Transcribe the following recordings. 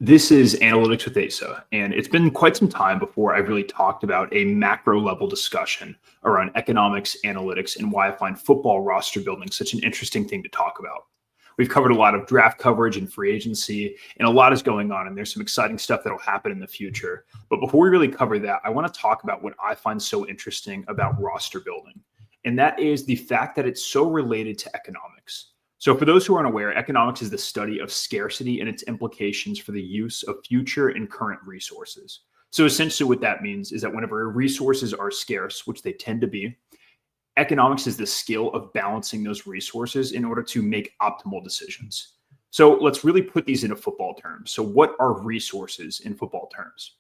This is Analytics with Asa, and it's been quite some time before I've really talked about a macro level discussion around economics, analytics, and why I find football roster building such an interesting thing to talk about. We've covered a lot of draft coverage and free agency, and a lot is going on, and there's some exciting stuff that'll happen in the future. But before we really cover that, I want to talk about what I find so interesting about roster building, and that is the fact that it's so related to economics. So for those who aren't aware, economics is the study of scarcity and its implications for the use of future and current resources. So essentially what that means is that whenever resources are scarce, which they tend to be, economics is the skill of balancing those resources in order to make optimal decisions. So let's really put these into football terms. So what are resources in football terms?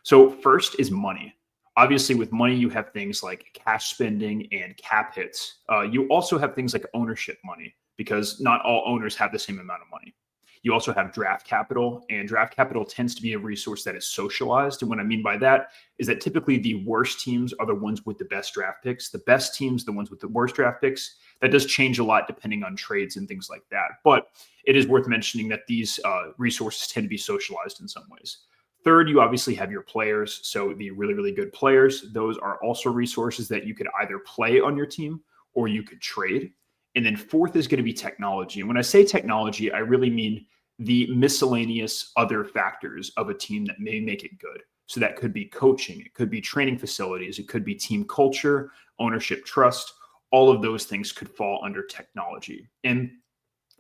So first is money. Obviously, with money, you have things like cash spending and cap hits. You also have things like ownership money, because not all owners have the same amount of money. You also have draft capital, and draft capital tends to be a resource that is socialized. And what I mean by that is that typically the worst teams are the ones with the best draft picks. The best teams, the ones with the worst draft picks. That does change a lot depending on trades and things like that. But it is worth mentioning that these resources tend to be socialized in some ways. Third, you obviously have your players. So the really, really good players, those are also resources that you could either play on your team or you could trade. And then fourth is going to be technology. And when I say technology, I really mean the miscellaneous other factors of a team that may make it good. So that could be coaching, it could be training facilities, it could be team culture, ownership, trust. All of those things could fall under technology. And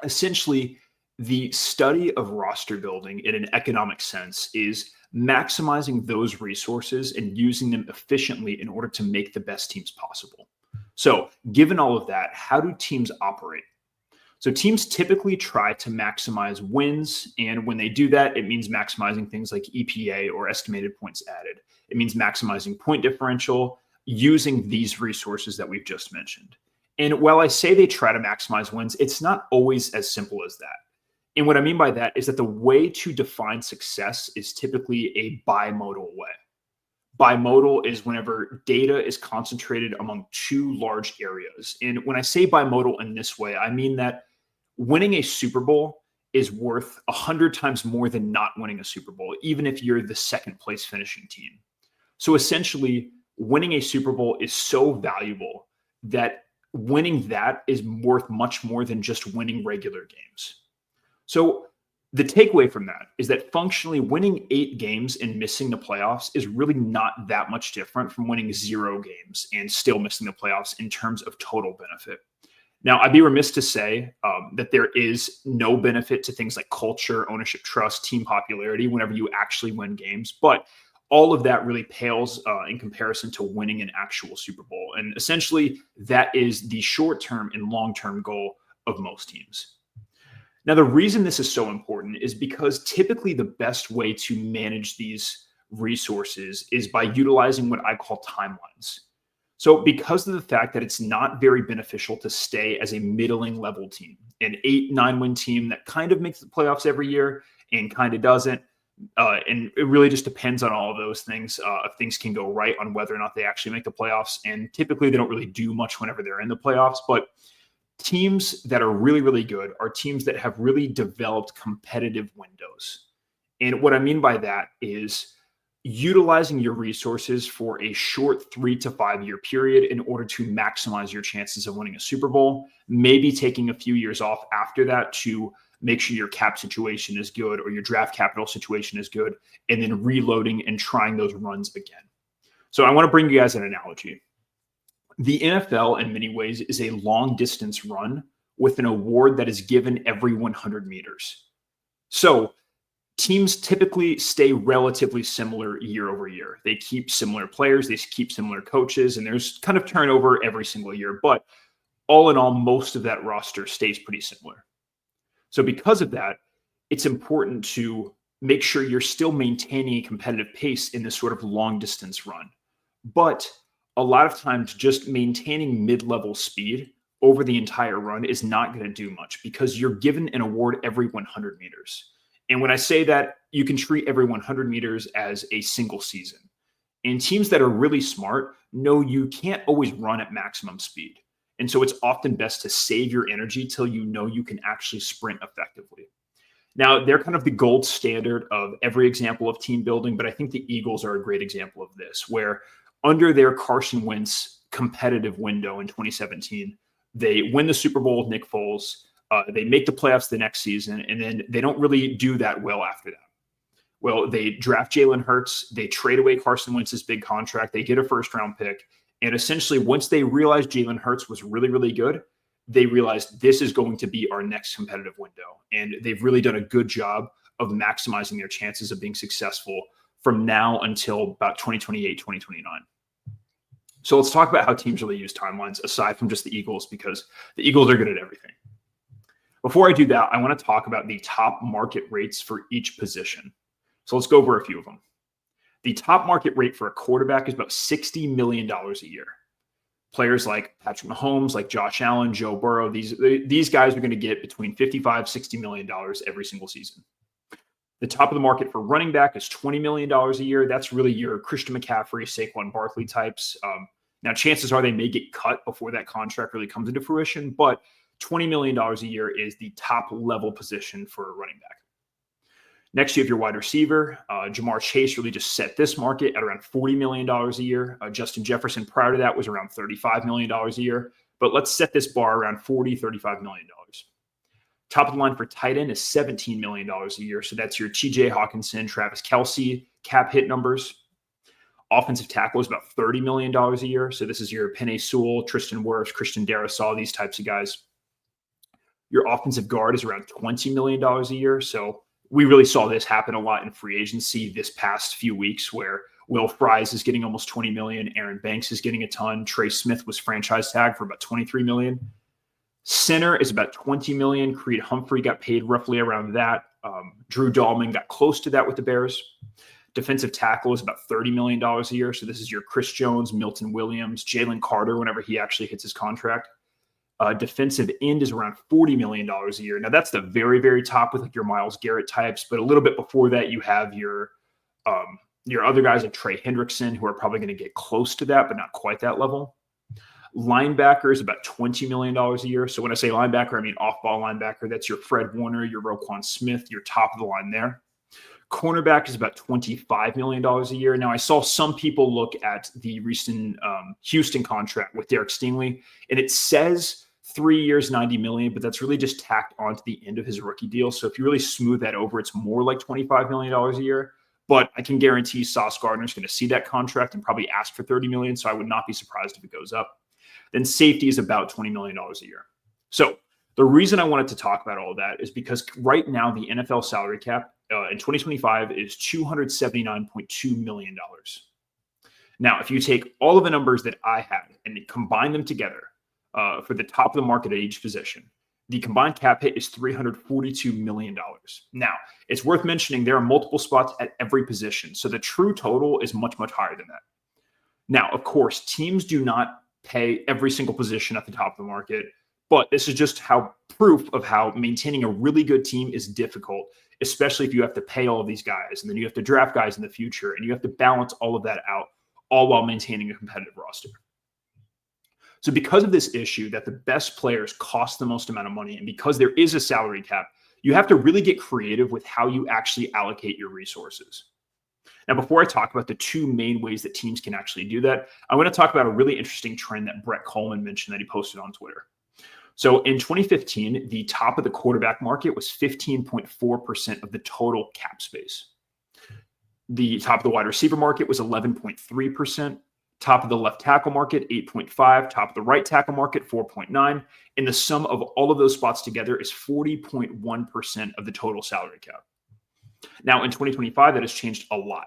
essentially, the study of roster building in an economic sense is maximizing those resources and using them efficiently in order to make the best teams possible. So given all of that, how do teams operate? So teams typically try to maximize wins. And when they do that, it means maximizing things like EPA or estimated points added. It means maximizing point differential using these resources that we've just mentioned. And while I say they try to maximize wins, it's not always as simple as that. And what I mean by that is that the way to define success is typically a bimodal way. Bimodal is whenever data is concentrated among two large areas. And when I say bimodal in this way, I mean that winning a Super Bowl is worth 100 times more than not winning a Super Bowl, even if you're the second place finishing team. So essentially, winning a Super Bowl is so valuable that winning that is worth much more than just winning regular games. So the takeaway from that is that functionally winning 8 games and missing the playoffs is really not that much different from winning 0 games and still missing the playoffs in terms of total benefit. Now, I'd be remiss to say that there is no benefit to things like culture, ownership, trust, team popularity whenever you actually win games. But all of that really pales in comparison to winning an actual Super Bowl. And essentially, that is the short-term and long-term goal of most teams. Now, the reason this is so important is because typically the best way to manage these resources is by utilizing what I call timelines. So because of the fact that it's not very beneficial to stay as a middling level team, an 8-9 win team that kind of makes the playoffs every year and kind of doesn't, and it really just depends on all of those things. If things can go right on whether or not they actually make the playoffs, and typically they don't really do much whenever they're in the playoffs, but teams that are really, really good are teams that have really developed competitive windows. And what I mean by that is utilizing your resources for a short 3 to 5 year period in order to maximize your chances of winning a Super Bowl, maybe taking a few years off after that to make sure your cap situation is good or your draft capital situation is good, and then reloading and trying those runs again. So I want to bring you guys an analogy. The NFL, in many ways, is a long distance run with an award that is given every 100 meters. So teams typically stay relatively similar year over year. They keep similar players, they keep similar coaches, and there's kind of turnover every single year. But all in all, most of that roster stays pretty similar. So because of that, it's important to make sure you're still maintaining a competitive pace in this sort of long distance run. But a lot of times just maintaining mid-level speed over the entire run is not going to do much because you're given an award every 100 meters. And when I say that, you can treat every 100 meters as a single season. And teams that are really smart know you can't always run at maximum speed. And so it's often best to save your energy till you know you can actually sprint effectively. Now, they're kind of the gold standard of every example of team building, but I think the Eagles are a great example of this, where under their Carson Wentz competitive window in 2017, they win the Super Bowl with Nick Foles. They make the playoffs the next season, and then they don't really do that well after that. Well, they draft Jalen Hurts. They trade away Carson Wentz's big contract. They get a first-round pick. And essentially, once they realized Jalen Hurts was really, really good, they realized this is going to be our next competitive window. And they've really done a good job of maximizing their chances of being successful from now until about 2028, 2029. So let's talk about how teams really use timelines, aside from just the Eagles, because the Eagles are good at everything. Before I do that, I want to talk about the top market rates for each position. So let's go over a few of them. The top market rate for a quarterback is about $60 million a year. Players like Patrick Mahomes, like Josh Allen, Joe Burrow, these guys are going to get between $55, $60 million every single season. The top of the market for running back is $20 million a year. That's really your Christian McCaffrey, Saquon Barkley types. Now, chances are they may get cut before that contract really comes into fruition, but $20 million a year is the top level position for a running back. Next, you have your wide receiver. Jamar Chase really just set this market at around $40 million a year. Justin Jefferson prior to that was around $35 million a year. But let's set this bar around $40, $35 million. Top of the line for tight end is $17 million a year. So that's your TJ Hawkinson, Travis Kelce cap hit numbers. Offensive tackle is about $30 million a year. So this is your Penei Sewell, Tristan Wirfs, Christian Darrisaw, these types of guys. Your offensive guard is around $20 million a year. So we really saw this happen a lot in free agency this past few weeks, where Will Fries is getting almost $20 million. Aaron Banks is getting a ton. Trey Smith was franchise tagged for about $23 million. Center is about $20 million. Creed Humphrey got paid roughly around that. Drew Dahlman got close to that with the Bears. Defensive tackle is about $30 million a year. So this is your Chris Jones, Milton Williams, Jalen Carter, whenever he actually hits his contract. Defensive end is around $40 million a year. Now, that's the very, very top with like your Myles Garrett types. But a little bit before that, you have your other guys like Trey Hendrickson, who are probably going to get close to that, but not quite that level. Linebacker is about $20 million a year. So when I say linebacker, I mean off-ball linebacker. That's your Fred Warner, your Roquan Smith, your top of the line there. Cornerback is about $25 million a year. Now, I saw some people look at the recent Houston contract with Derek Stingley, and it says 3 years, $90 million, but that's really just tacked onto the end of his rookie deal. So if you really smooth that over, it's more like $25 million a year. But I can guarantee Sauce Gardner is going to see that contract and probably ask for $30 million. So I would not be surprised if it goes up. Then safety is about $20 million a year. So the reason I wanted to talk about all of that is because right now the NFL salary cap in 2025 is $279.2 million. Now, if you take all of the numbers that I had and combine them together for the top of the market at each position, the combined cap hit is $342 million. Now, it's worth mentioning there are multiple spots at every position. So the true total is much, much higher than that. Now, of course, teams do not pay every single position at the top of the market, but this is just how proof of how maintaining a really good team is difficult, especially if you have to pay all of these guys and then you have to draft guys in the future and you have to balance all of that out, all while maintaining a competitive roster. So because of this issue that the best players cost the most amount of money, and because there is a salary cap, you have to really get creative with how you actually allocate your resources. Now, before I talk about the two main ways that teams can actually do that, I want to talk about a really interesting trend that Brett Coleman mentioned that he posted on Twitter. So in 2015, the top of the quarterback market was 15.4% of the total cap space. The top of the wide receiver market was 11.3%. Top of the left tackle market, 8.5. Top of the right tackle market, 4.9. And the sum of all of those spots together is 40.1% of the total salary cap. Now, in 2025, that has changed a lot.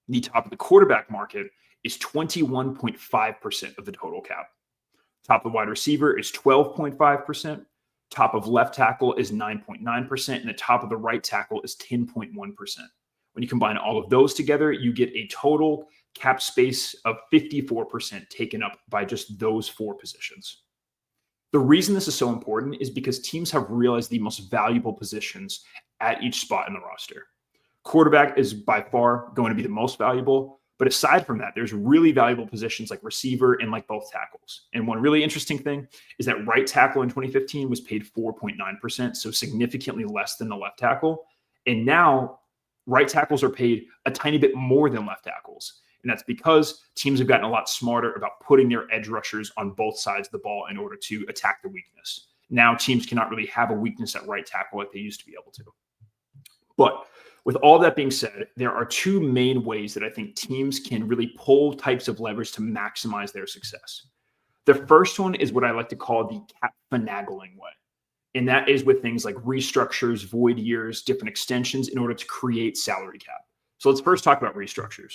The top of the quarterback market is 21.5% of the total cap. Top of the wide receiver is 12.5%. Top of left tackle is 9.9%. And the top of the right tackle is 10.1%. When you combine all of those together, you get a total cap space of 54% taken up by just those four positions. The reason this is so important is because teams have realized the most valuable positions at each spot in the roster. Quarterback is by far going to be the most valuable, But aside from that, there's really valuable positions like receiver and like both tackles. And one really interesting thing is that right tackle in 2015 was paid 4.9%, so significantly less than the left tackle. And now right tackles are paid a tiny bit more than left tackles. And that's because teams have gotten a lot smarter about putting their edge rushers on both sides of the ball in order to attack the weakness. Now teams cannot really have a weakness at right tackle like they used to be able to. But with all that being said, there are two main ways that I think teams can really pull types of levers to maximize their success. The first one is what I like to call the cap finagling way. And that is with things like restructures, void years, different extensions in order to create salary cap. So let's first talk about restructures.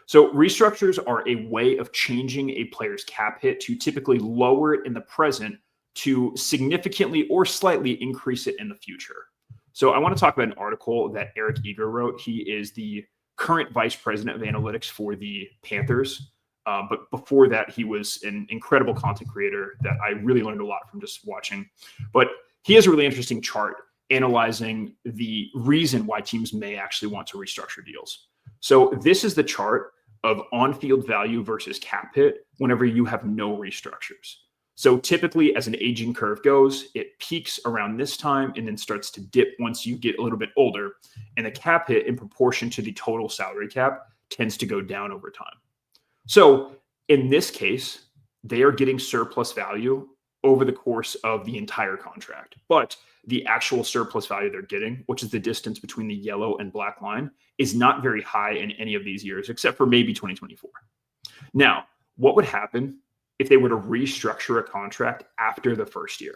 So restructures are a way of changing a player's cap hit to typically lower it in the present to significantly or slightly increase it in the future. So I want to talk about an article that Eric Eager wrote. He is the current vice president of analytics for the Panthers. But before that, he was an incredible content creator that I really learned a lot from just watching. But he has a really interesting chart analyzing the reason why teams may actually want to restructure deals. So this is the chart of on-field value versus cap hit whenever you have no restructures. So typically, as an aging curve goes, it peaks around this time and then starts to dip once you get a little bit older. And the cap hit in proportion to the total salary cap tends to go down over time. So in this case, they are getting surplus value over the course of the entire contract. But the actual surplus value they're getting, which is the distance between the yellow and black line, is not very high in any of these years, except for maybe 2024. Now, what would happen if they were to restructure a contract after the first year?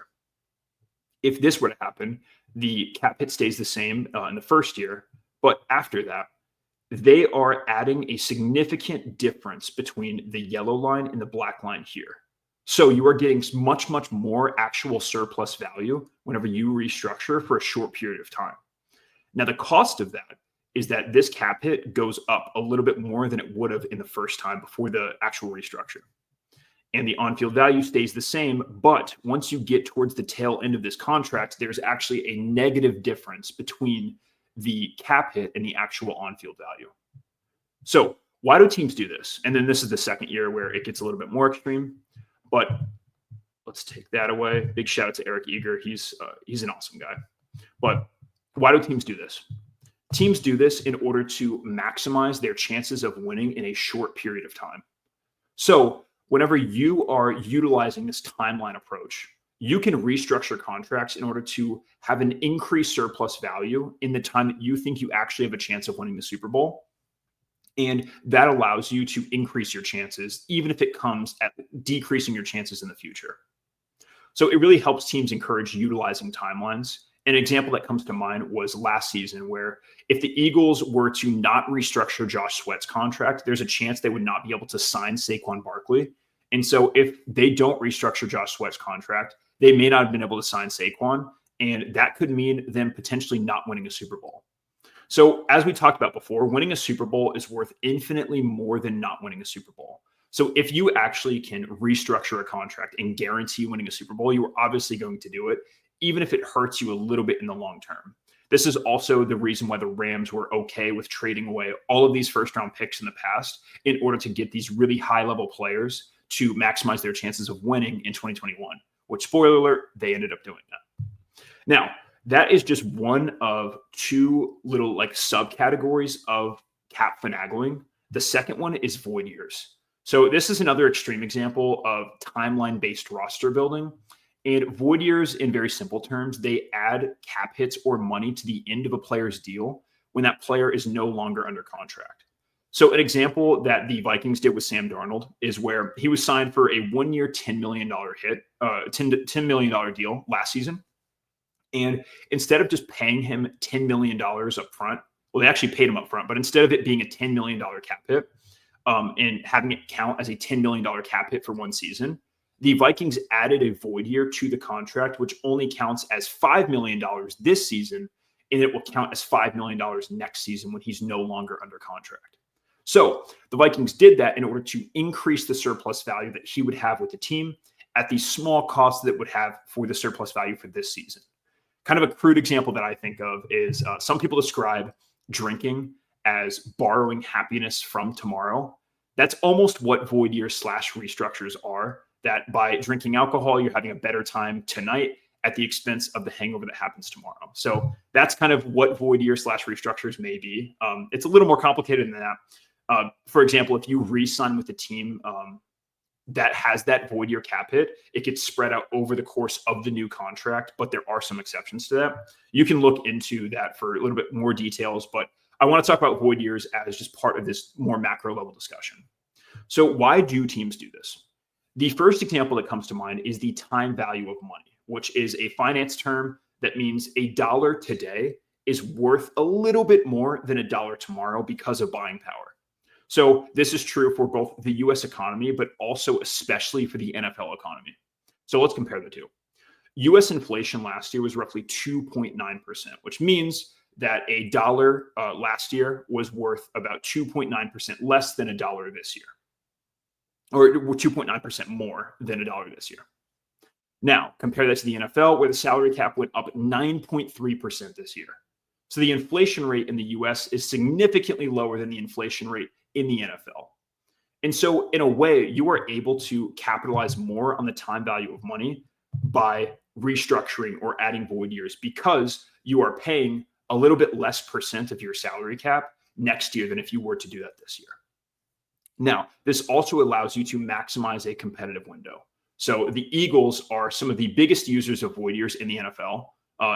If this were to happen, the cap hit stays the same in the first year, but after that, they are adding a significant difference between the yellow line and the black line here. So you are getting much, much more actual surplus value whenever you restructure for a short period of time. Now, the cost of that is that this cap hit goes up a little bit more than it would have in the first time before the actual restructure. And the on-field value stays the same, but once you get towards the tail end of this contract, there's actually a negative difference between the cap hit and the actual on-field value. So why do teams do this? And then this is the second year where it gets a little bit more extreme, but let's take that away. Big shout out to Eric Eager. He's an awesome guy. But why do teams do this? Teams do this in order to maximize their chances of winning in a short period of time. So whenever you are utilizing this timeline approach, you can restructure contracts in order to have an increased surplus value in the time that you think you actually have a chance of winning the Super Bowl. And that allows you to increase your chances, even if it comes at decreasing your chances in the future. So it really helps teams encourage utilizing timelines. An example that comes to mind was last season, where if the Eagles were to not restructure Josh Sweat's contract, there's a chance they would not be able to sign Saquon Barkley. And so if they don't restructure Josh Sweat's contract, they may not have been able to sign Saquon, and that could mean them potentially not winning a Super Bowl. So as we talked about before, winning a Super Bowl is worth infinitely more than not winning a Super Bowl. So if you actually can restructure a contract and guarantee winning a Super Bowl, you are obviously going to do it, even if it hurts you a little bit in the long term. This is also the reason why the Rams were okay with trading away all of these first-round picks in the past in order to get these really high-level players to maximize their chances of winning in 2021, which, spoiler alert, they ended up doing that. Now, that is just one of two little subcategories of cap finagling. The second one is void years. So this is another extreme example of timeline-based roster building. And void years, in very simple terms, they add cap hits or money to the end of a player's deal when that player is no longer under contract. So an example that the Vikings did with Sam Darnold is where he was signed for a 1-year, $10 million $10 million deal last season. And instead of just paying him $10 million up front, well, they actually paid him up front, but instead of it being a $10 million cap hit and having it count as a $10 million cap hit for one season, the Vikings added a void year to the contract, which only counts as $5 million this season, and it will count as $5 million next season when he's no longer under contract. So the Vikings did that in order to increase the surplus value that he would have with the team at the small cost that it would have for the surplus value for this season. Kind of a crude example that I think of is some people describe drinking as borrowing happiness from tomorrow. That's almost what void years / restructures are, that by drinking alcohol, you're having a better time tonight at the expense of the hangover that happens tomorrow. So that's kind of what void years / restructures may be. It's a little more complicated than that. For example, if you re-sign with a team that has that void year cap hit, it gets spread out over the course of the new contract, but there are some exceptions to that. You can look into that for a little bit more details, but I want to talk about void years as just part of this more macro level discussion. So why do teams do this? The first example that comes to mind is the time value of money, which is a finance term that means $1 today is worth a little bit more than $1 tomorrow because of buying power. So this is true for both the US economy, but also especially for the NFL economy. So let's compare the two. US inflation last year was roughly 2.9%, which means that $1 last year was worth about 2.9% less than $1 this year, or 2.9% more than $1 this year. Now, compare that to the NFL, where the salary cap went up 9.3% this year. So the inflation rate in the US is significantly lower than the inflation rate in the NFL. And so in a way, you are able to capitalize more on the time value of money by restructuring or adding void years, because you are paying a little bit less percent of your salary cap next year than if you were to do that this year. Now, this also allows you to maximize a competitive window. So the Eagles are some of the biggest users of void years in the NFL.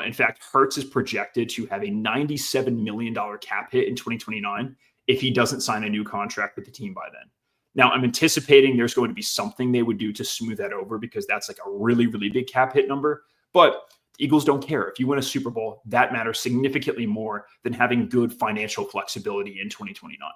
In fact, Hurts is projected to have a $97 million cap hit in 2029 if he doesn't sign a new contract with the team by then. Now, I'm anticipating there's going to be something they would do to smooth that over, because that's like a really, really big cap hit number. But the Eagles don't care. If you win a Super Bowl, that matters significantly more than having good financial flexibility in 2029.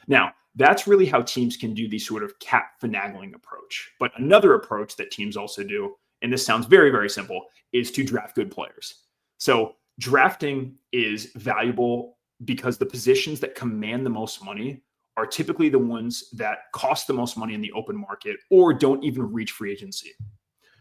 Now, that's really how teams can do the sort of cap finagling approach. But another approach that teams also do, and this sounds very, very simple, is to draft good players. So drafting is valuable because the positions that command the most money are typically the ones that cost the most money in the open market or don't even reach free agency.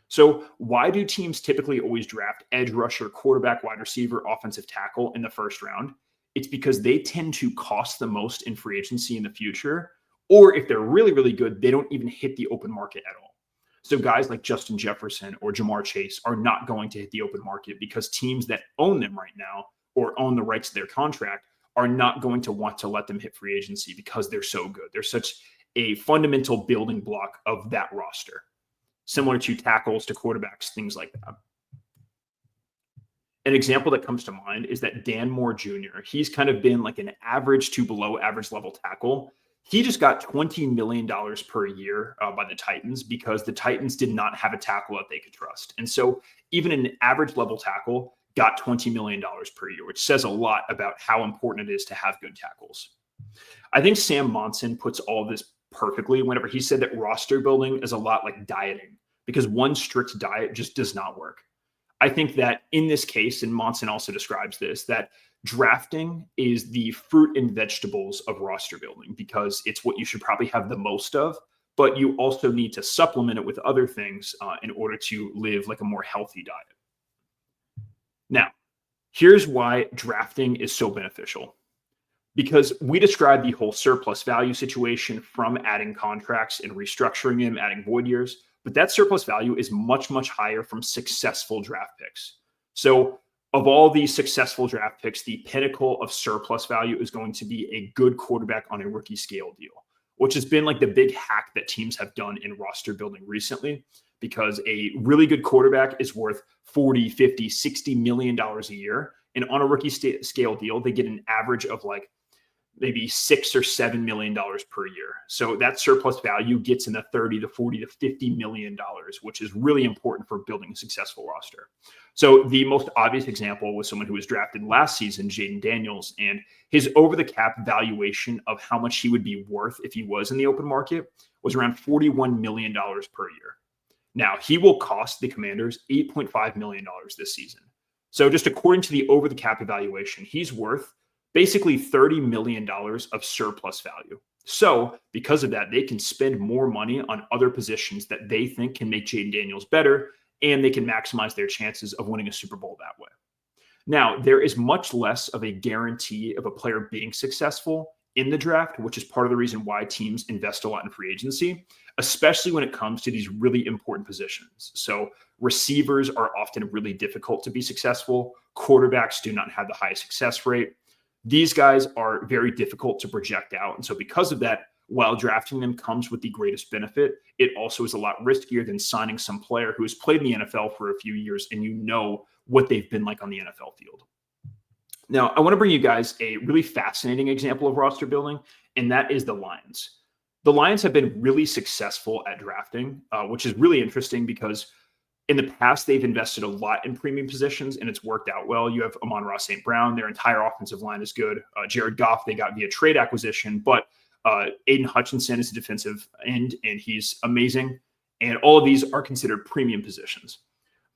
So why do teams typically always draft edge rusher, quarterback, wide receiver, offensive tackle in the first round? It's because they tend to cost the most in free agency in the future. Or if they're really, really good, they don't even hit the open market at all. So guys like Justin Jefferson or Jamar Chase are not going to hit the open market because teams that own them right now or own the rights to their contract are not going to want to let them hit free agency because they're so good. They're such a fundamental building block of that roster, similar to tackles, to quarterbacks, things like that. An example that comes to mind is that Dan Moore Jr., he's kind of been like an average to below average level tackle. He just got $20 million per year by the Titans because the Titans did not have a tackle that they could trust. And so even an average level tackle got $20 million per year, which says a lot about how important it is to have good tackles. I think Sam Monson puts all of this perfectly whenever he said that roster building is a lot like dieting, because one strict diet just does not work. I think that in this case, and Monson also describes this, that drafting is the fruit and vegetables of roster building, because it's what you should probably have the most of, but you also need to supplement it with other things in order to live like a more healthy diet. Now, here's why drafting is so beneficial. Because we described the whole surplus value situation from adding contracts and restructuring them, adding void years, but that surplus value is much, much higher from successful draft picks. So of all these successful draft picks, the pinnacle of surplus value is going to be a good quarterback on a rookie scale deal, which has been like the big hack that teams have done in roster building recently, because a really good quarterback is worth 40, 50, $60 million a year. And on a rookie scale deal, they get an average of like maybe $6 or $7 million per year. So that surplus value gets in the 30 to 40 to $50 million, which is really important for building a successful roster. So the most obvious example was someone who was drafted last season, Jaden Daniels, and his over the cap valuation of how much he would be worth if he was in the open market was around $41 million per year. Now, he will cost the Commanders $8.5 million this season. So just according to the over the cap evaluation, he's worth basically $30 million of surplus value. So because of that, they can spend more money on other positions that they think can make Jaden Daniels better, and they can maximize their chances of winning a Super Bowl that way. Now, there is much less of a guarantee of a player being successful in the draft, which is part of the reason why teams invest a lot in free agency, especially when it comes to these really important positions. So receivers are often really difficult to be successful. Quarterbacks do not have the highest success rate. These guys are very difficult to project out. And so because of that, while drafting them comes with the greatest benefit, it also is a lot riskier than signing some player who has played in the NFL for a few years and you know what they've been like on the NFL field. Now, I want to bring you guys a really fascinating example of roster building, and that is the Lions. The Lions have been really successful at drafting, which is really interesting because in the past, they've invested a lot in premium positions, and it's worked out well. You have Amon-Ra St. Brown. Their entire offensive line is good. Jared Goff, they got via trade acquisition, but Aiden Hutchinson is a defensive end, and he's amazing. And all of these are considered premium positions.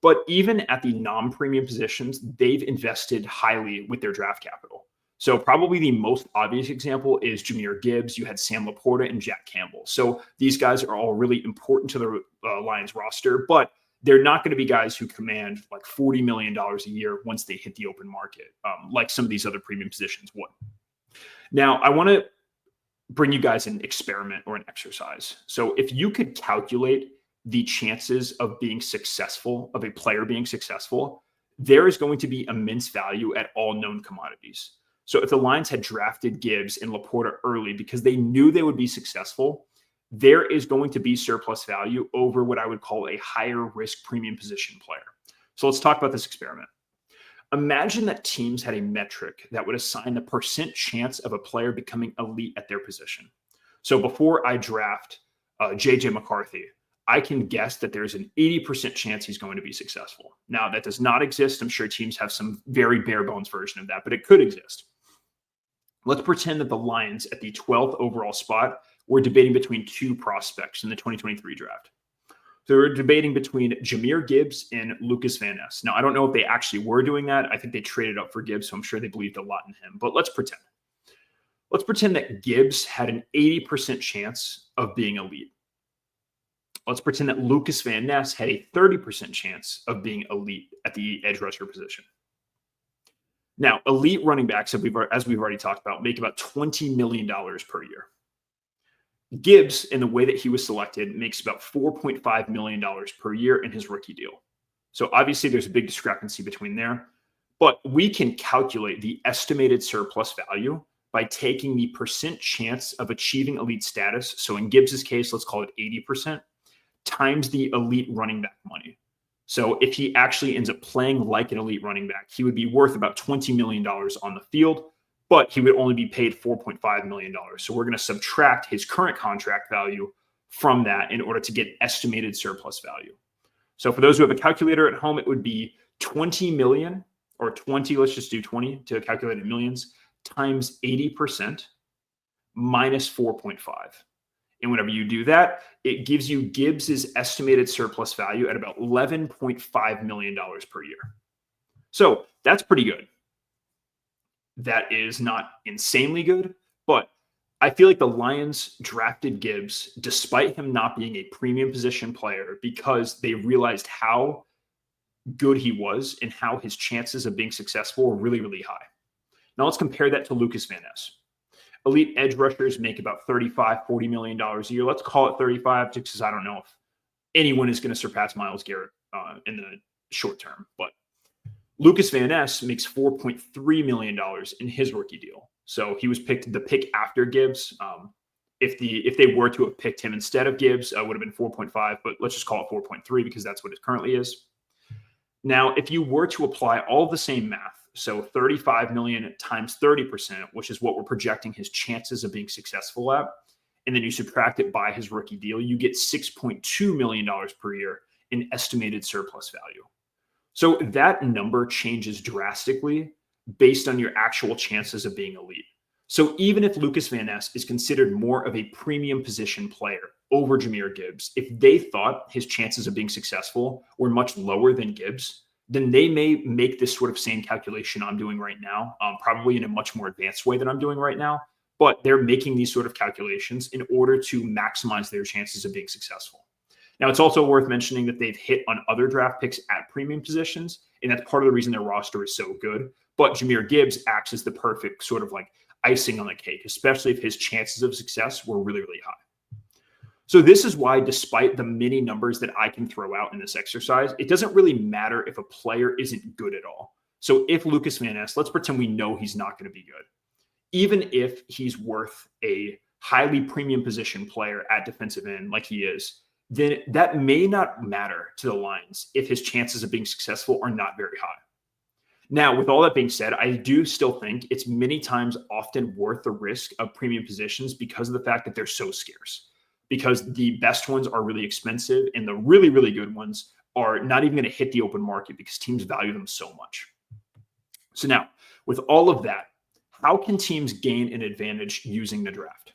But even at the non-premium positions, they've invested highly with their draft capital. So probably the most obvious example is Jahmyr Gibbs. You had Sam Laporta and Jack Campbell. So these guys are all really important to the Lions roster, but they're not going to be guys who command like $40 million a year once they hit the open market, like some of these other premium positions would. Now, I want to bring you guys an experiment or an exercise. So if you could calculate the chances of being successful, of a player being successful, there is going to be immense value at all known commodities. So if the Lions had drafted Gibbs and Laporta early because they knew they would be successful, there is going to be surplus value over what I would call a higher risk premium position player. So let's talk about this experiment. Imagine that teams had a metric that would assign the percent chance of a player becoming elite at their position. So before I draft JJ McCarthy, I can guess that there's an 80% chance he's going to be successful. Now, that does not exist. I'm sure teams have some very bare bones version of that, but it could exist. Let's pretend that the Lions at the 12th overall spot were debating between two prospects in the 2023 draft. So we're debating between Jahmyr Gibbs and Lucas Van Ness. Now, I don't know if they actually were doing that. I think they traded up for Gibbs, so I'm sure they believed a lot in him. But let's pretend. Let's pretend that Gibbs had an 80% chance of being elite. Let's pretend that Lucas Van Ness had a 30% chance of being elite at the edge rusher position. Now, elite running backs, as we've already talked about, make about $20 million per year. Gibbs, in the way that he was selected, makes about $4.5 million per year in his rookie deal. So obviously there's a big discrepancy between there, but we can calculate the estimated surplus value by taking the percent chance of achieving elite status. So in Gibbs's case, let's call it 80%, times the elite running back money. So if he actually ends up playing like an elite running back, he would be worth about $20 million on the field, but he would only be paid $4.5 million. So we're going to subtract his current contract value from that in order to get estimated surplus value. So for those who have a calculator at home, it would be 20 million or 20, let's just do 20 to calculate in millions, times 80% minus 4.5. And whenever you do that, it gives you Gibbs's estimated surplus value at about $11.5 million per year. So that's pretty good. That is not insanely good, but I feel like the Lions drafted Gibbs despite him not being a premium position player because they realized how good he was and how his chances of being successful were really, really high. Now let's compare that to Lucas Van Ness. Elite edge rushers make about $35-40 million a year. Let's call it 35 just because I don't know if anyone is going to surpass Myles Garrett in the short term. But Lucas Van Ness makes $4.3 million in his rookie deal. So he was picked the pick after Gibbs. If they were to have picked him instead of Gibbs, it would have been 4.5, but let's just call it 4.3 because that's what it currently is. Now, if you were to apply all the same math, so 35 million times 30%, which is what we're projecting his chances of being successful at, and then you subtract it by his rookie deal, you get $6.2 million per year in estimated surplus value. So that number changes drastically based on your actual chances of being elite. So even if Lucas Van Ness is considered more of a premium position player over Jahmyr Gibbs, if they thought his chances of being successful were much lower than Gibbs, then they may make this sort of same calculation I'm doing right now, probably in a much more advanced way than I'm doing right now. But they're making these sort of calculations in order to maximize their chances of being successful. Now, it's also worth mentioning that they've hit on other draft picks at premium positions, And that's part of the reason their roster is so good. But Jahmyr Gibbs acts as the perfect sort of like icing on the cake, especially if his chances of success were really, really high. So this is why, despite the many numbers that I can throw out in this exercise, it doesn't really matter if a player isn't good at all. So if Lucas Van Ness, let's pretend we know he's not going to be good. Even if he's worth a highly premium position player at defensive end like he is, then that may not matter to the Lions if his chances of being successful are not very high. Now, with all that being said, I do still think it's many times often worth the risk of premium positions because of the fact that they're so scarce. Because the best ones are really expensive and the really, really good ones are not even going to hit the open market because teams value them so much. So now, with all of that, how can teams gain an advantage using the draft?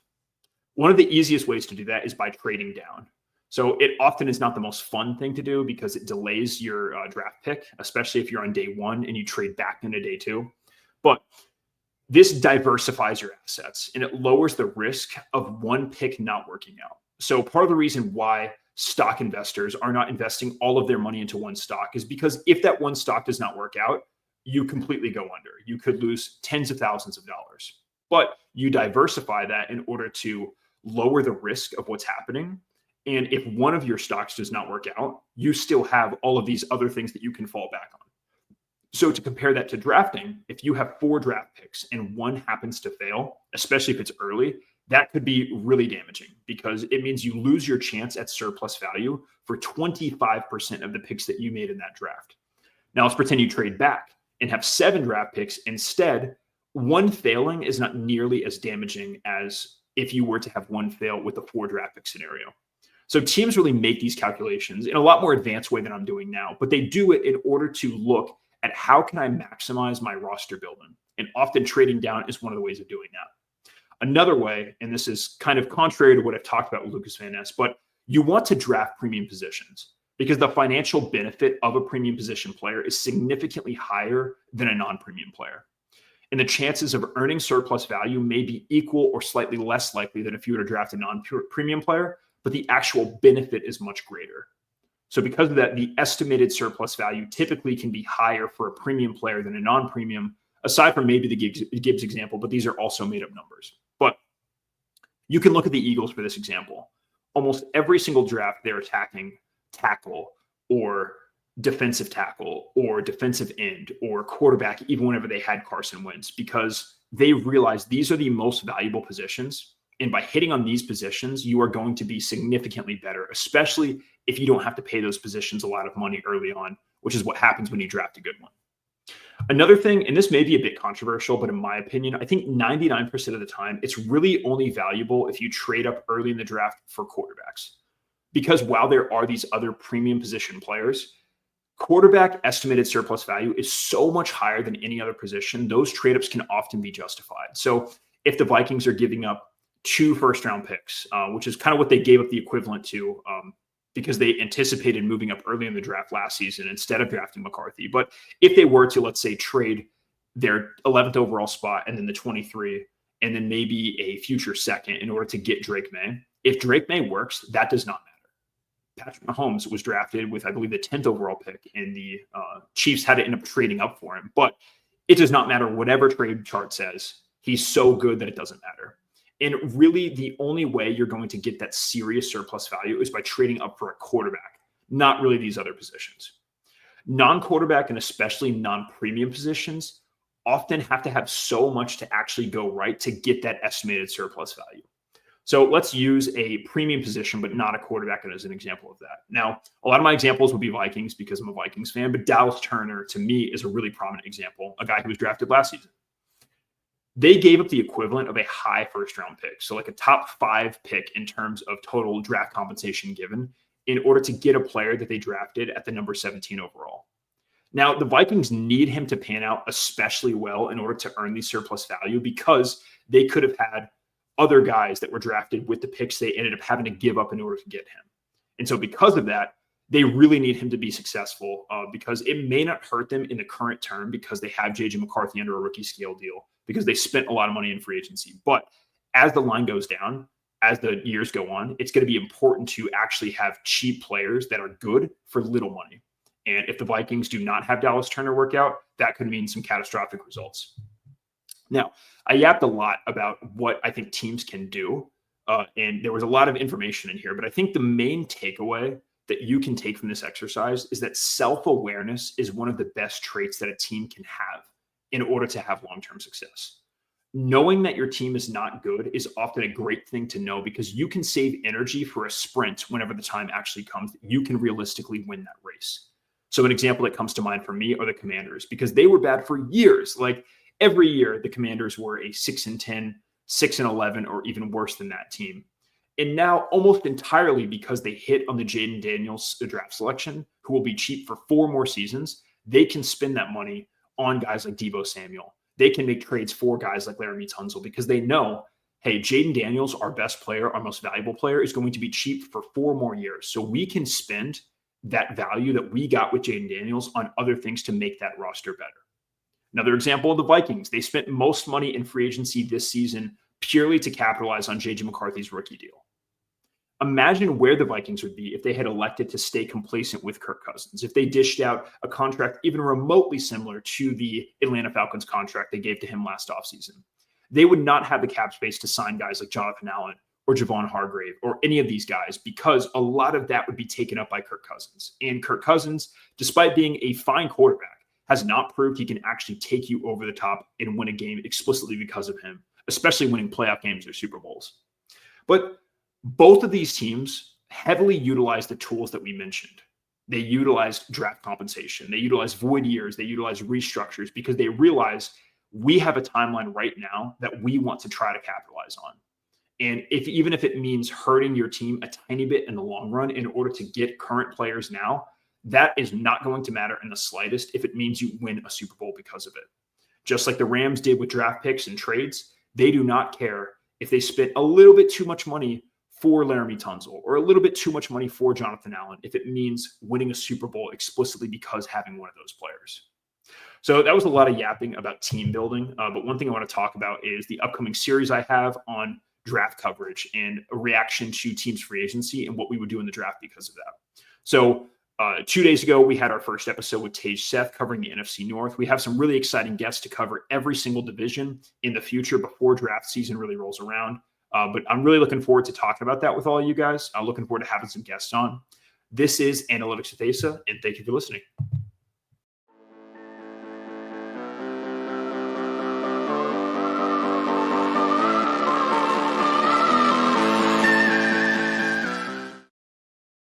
One of the easiest ways to do that is by trading down. So it often is not the most fun thing to do because it delays your draft pick, especially if you're on day one and you trade back into day two. But this diversifies your assets and it lowers the risk of one pick not working out. So part of the reason why stock investors are not investing all of their money into one stock is because if that one stock does not work out, you completely go under. You could lose tens of thousands of dollars. But you diversify that in order to lower the risk of what's happening. And if one of your stocks does not work out, you still have all of these other things that you can fall back on. So to compare that to drafting, if you have 4 draft picks and one happens to fail, especially if it's early, that could be really damaging because it means you lose your chance at surplus value for 25% of the picks that you made in that draft. Now let's pretend you trade back and have 7 draft picks. Instead, one failing is not nearly as damaging as if you were to have one fail with a 4 draft pick scenario. So teams really make these calculations in a lot more advanced way than I'm doing now, but they do it in order to look at how can I maximize my roster building? And often trading down is one of the ways of doing that. Another way, and this is kind of contrary to what I've talked about with Lucas Van Ness, but you want to draft premium positions because the financial benefit of a premium position player is significantly higher than a non-premium player. And the chances of earning surplus value may be equal or slightly less likely than if you were to draft a non-premium player, but the actual benefit is much greater. So because of that, the estimated surplus value typically can be higher for a premium player than a non-premium, aside from maybe the Gibbs example, but these are also made up numbers. But you can look at the Eagles for this example. Almost every single draft, they're attacking tackle or defensive tackle or defensive end or quarterback, even whenever they had Carson Wentz, because they realized these are the most valuable positions. And by hitting on these positions, you are going to be significantly better, especially if you don't have to pay those positions a lot of money early on, which is what happens when you draft a good one. Another thing, and this may be a bit controversial, but in my opinion, I think 99% of the time, it's really only valuable if you trade up early in the draft for quarterbacks. Because while there are these other premium position players, quarterback estimated surplus value is so much higher than any other position. Those trade-ups can often be justified. So if the Vikings are giving up 2 first-round picks, which is kind of what they gave up the equivalent to because they anticipated moving up early in the draft last season instead of drafting McCarthy. But if they were to, let's say, trade their 11th overall spot and then the 23 and then maybe a future second in order to get Drake May, if Drake May works, that does not matter. Patrick Mahomes was drafted with, I believe, the 10th overall pick, and the Chiefs had to end up trading up for him. But it does not matter whatever trade chart says. He's so good that it doesn't matter. And really, the only way you're going to get that serious surplus value is by trading up for a quarterback, not really these other positions. Non-quarterback and especially non-premium positions often have to have so much to actually go right to get that estimated surplus value. So let's use a premium position, but not a quarterback as an example of that. Now, a lot of my examples would be Vikings because I'm a Vikings fan, but Dallas Turner, to me, is a really prominent example, a guy who was drafted last season. They gave up the equivalent of a high first-round pick, so like a top 5 pick in terms of total draft compensation given, in order to get a player that they drafted at the number 17 overall. Now, the Vikings need him to pan out especially well in order to earn the surplus value because they could have had other guys that were drafted with the picks they ended up having to give up in order to get him. And so because of that, they really need him to be successful because it may not hurt them in the current term because they have J.J. McCarthy under a rookie scale deal because they spent a lot of money in free agency. But as the line goes down, as the years go on, it's going to be important to actually have cheap players that are good for little money. And if the Vikings do not have Dallas Turner work out, that could mean some catastrophic results. Now, I yapped a lot about what I think teams can do. And there was a lot of information in here, but I think the main takeaway that you can take from this exercise is that self-awareness is one of the best traits that a team can have in order to have long-term success. Knowing that your team is not good is often a great thing to know because you can save energy for a sprint whenever the time actually comes that you can realistically win that race. So an example that comes to mind for me are the Commanders, because they were bad for years. Like every year, the Commanders were a 6-10, 6-11, or even worse than that team. And now almost entirely because they hit on the Jaden Daniels draft selection, who will be cheap for 4 more seasons, they can spend that money on guys like Deebo Samuel. They can make trades for guys like Laramie Tunsil because they know, hey, Jaden Daniels, our best player, our most valuable player, is going to be cheap for 4 more years. So we can spend that value that we got with Jaden Daniels on other things to make that roster better. Another example of the Vikings, they spent most money in free agency this season purely to capitalize on J.J. McCarthy's rookie deal. Imagine where the Vikings would be if they had elected to stay complacent with Kirk Cousins, if they dished out a contract even remotely similar to the Atlanta Falcons contract they gave to him last offseason. They would not have the cap space to sign guys like Jonathan Allen or Javon Hargrave or any of these guys because a lot of that would be taken up by Kirk Cousins. And Kirk Cousins, despite being a fine quarterback, has not proved he can actually take you over the top and win a game explicitly because of him, especially winning playoff games or Super Bowls. But both of these teams heavily utilize the tools that we mentioned. They utilized draft compensation. They utilized void years. They utilized restructures because they realize we have a timeline right now that we want to try to capitalize on. And even if it means hurting your team a tiny bit in the long run in order to get current players now, that is not going to matter in the slightest if it means you win a Super Bowl because of it. Just like the Rams did with draft picks and trades, they do not care if they spent a little bit too much money for Laramie Tunsil or a little bit too much money for Jonathan Allen if it means winning a Super Bowl explicitly because having one of those players. So that was a lot of yapping about team building. But one thing I want to talk about is the upcoming series I have on draft coverage and a reaction to teams' free agency and what we would do in the draft because of that. So 2 days ago, we had our first episode with Tage Seth covering the NFC North. We have some really exciting guests to cover every single division in the future before draft season really rolls around. But I'm really looking forward to talking about that with all of you guys. I'm looking forward to having some guests on. This is Analytics with Asa, and thank you for listening.